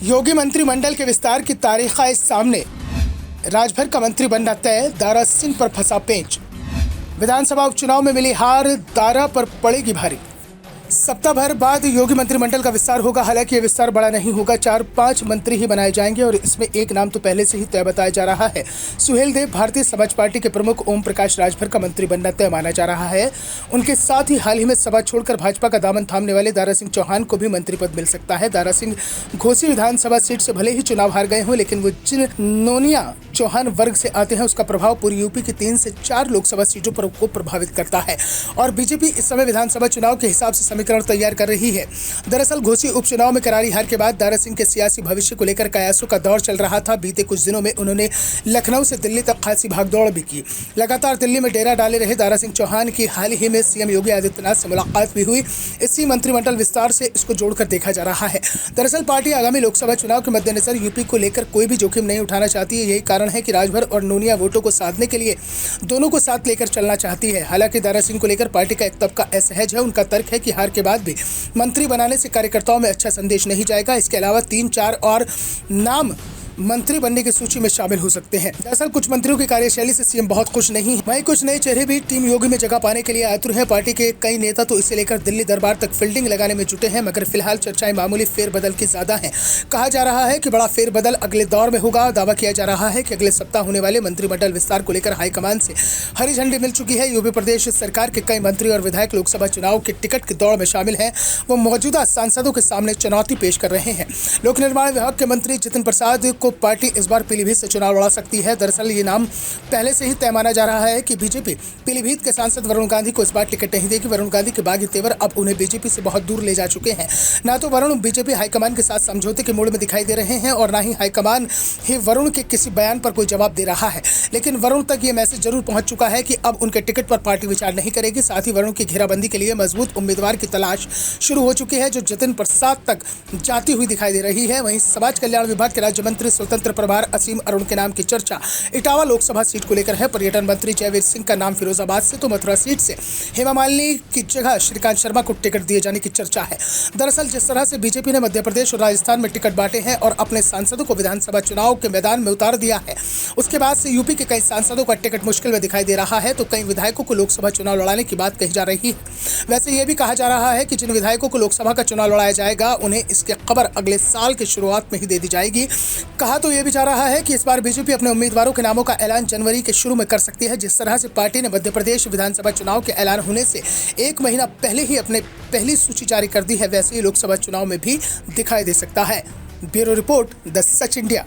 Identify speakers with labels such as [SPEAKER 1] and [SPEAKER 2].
[SPEAKER 1] योगी मंत्रिमंडल के विस्तार की तारीख आए सामने। राजभर का मंत्री बनना तय, दारा सिंह पर फंसा पेंच। विधानसभा उपचुनाव में मिली हार, दारा पर पड़ेगी भारी। सप्ताह भर बाद योगी मंत्रिमंडल का विस्तार होगा। हालांकि ये विस्तार बड़ा नहीं होगा, 4-5 मंत्री ही बनाए जाएंगे और इसमें एक नाम तो पहले से ही तय बताया जा रहा है। सुहेलदेव भारतीय समाज पार्टी के प्रमुख ओम प्रकाश राजभर का मंत्री बनना तय माना जा रहा है। उनके साथ ही हाल ही में सभा छोड़कर भाजपा का दामन थामने वाले दारा सिंह चौहान को भी मंत्री पद मिल सकता है। दारा सिंह घोसी विधानसभा सीट से भले ही चुनाव हार गए हों, लेकिन वो जिन नोनिया चौहान वर्ग से आते हैं उसका प्रभाव पूरी यूपी की 3 से 4 लोकसभा सीटों पर को प्रभावित करता है। और बीजेपी इस समय विधानसभा चुनाव के हिसाब से समीकरण तैयार कर रही है। दरअसल घोसी उपचुनाव में करारी हार के बाद दारा सिंह के सियासी भविष्य को लेकर कयासों का दौर चल रहा था। बीते कुछ दिनों में उन्होंने लखनऊ से दिल्ली तक खासी भागदौड़ भी की। लगातार दिल्ली में डेरा डाले रहे दारा सिंह चौहान की हाल ही में सीएम योगी आदित्यनाथ से मुलाकात भी हुई। इसी मंत्रिमंडल विस्तार से इसको जोड़कर देखा जा रहा है। दरअसल पार्टी आगामी लोकसभा चुनाव के मद्देनजर यूपी को लेकर कोई भी जोखिम नहीं उठाना चाहती है। यही कारण है कि राजभर और नोनिया वोटों को साधने के लिए दोनों को साथ लेकर चलना चाहती है। हालांकि दारा सिंह को लेकर पार्टी का एक तबका असहज है। उनका तर्क है कि हार के बाद भी मंत्री बनाने से कार्यकर्ताओं में अच्छा संदेश नहीं जाएगा। इसके अलावा 3-4 और नाम मंत्री बनने की सूची में शामिल हो सकते हैं। दरअसल कुछ मंत्रियों की कार्यशैली से सीएम बहुत खुश नहीं है। वहीं कुछ नए चेहरे भी टीम योगी में जगह पाने के लिए आतुर हैं। पार्टी के कई नेता तो इसे लेकर दिल्ली दरबार तक फील्डिंग लगाने में जुटे हैं, मगर फिलहाल चर्चाएं मामूली फेरबदल की ज्यादा हैं। कहा जा रहा है कि बड़ा फेरबदल अगले दौर में होगा। दावा किया जा रहा है कि अगले सप्ताह होने वाले मंत्रिमंडल विस्तार को लेकर हाईकमान से हरी झंडी मिल चुकी है। यूपी प्रदेश सरकार के कई मंत्री और विधायक लोकसभा चुनाव के टिकट की दौड़ में शामिल हैं। वो मौजूदा सांसदों के सामने चुनौती पेश कर रहे हैं। लोक निर्माण विभाग के मंत्री जितिन प्रसाद को पार्टी इस बार पीलीभीत से चुनाव लड़ा सकती है। दरअसल ये नाम पहले से ही तय माना जा रहा है कि बीजेपी पीलीभीत के सांसद वरुण गांधी को इस बार टिकट नहीं देगी। वरुण गांधी के बागी तेवर अब उन्हें बीजेपी से बहुत दूर ले जा चुके हैं। ना तो वरुण बीजेपी हाईकमान के साथ समझौते के मूड में दिखाई दे रहे हैं और ना ही हाईकमान ही वरुण के किसी बयान पर कोई जवाब दे रहा है। लेकिन वरुण तक ये मैसेज जरूर पहुंच चुका है कि अब उनके टिकट पर पार्टी विचार नहीं करेगी। साथ ही वरुण की घेराबंदी के लिए मजबूत उम्मीदवार की तलाश शुरू हो चुकी है, जो जितिन प्रसाद तक जाती हुई दिखाई दे रही है। वहीं समाज कल्याण विभाग के राज्य मंत्री स्वतंत्र प्रभार असीम अरुण के नाम की चर्चा इटावा लोकसभा सीट को लेकर है। पर्यटन मंत्री जयवीर सिंह का नाम फिरोजाबाद से तो मथुरा सीट से हेमा मालिनी की जगह श्रीकांत शर्मा को टिकट दिए जाने की चर्चा है। दरअसल जिस तरह से बीजेपी ने मध्य प्रदेश और राजस्थान में टिकट बांटे हैं और अपने सांसदों को विधानसभा चुनाव के मैदान में उतार दिया है, उसके बाद से यूपी के कई सांसदों का टिकट मुश्किल में दिखाई दे रहा है। तो कई विधायकों को लोकसभा चुनाव लड़ाने की बात कही जा रही है। वैसे यह भी कहा जा रहा है कि जिन विधायकों को लोकसभा का चुनाव लड़ाया जाएगा उन्हें इसकी खबर अगले साल की शुरुआत में ही दे दी जाएगी। कहा तो यह भी जा रहा है कि इस बार बीजेपी अपने उम्मीदवारों के नामों का ऐलान जनवरी के शुरू में कर सकती है। जिस तरह से पार्टी ने मध्य प्रदेश विधानसभा चुनाव के ऐलान होने से 1 महीना पहले ही अपने पहली सूची जारी कर दी है, वैसे ही लोकसभा चुनाव में भी दिखाई दे सकता है। Bureau report, the such India.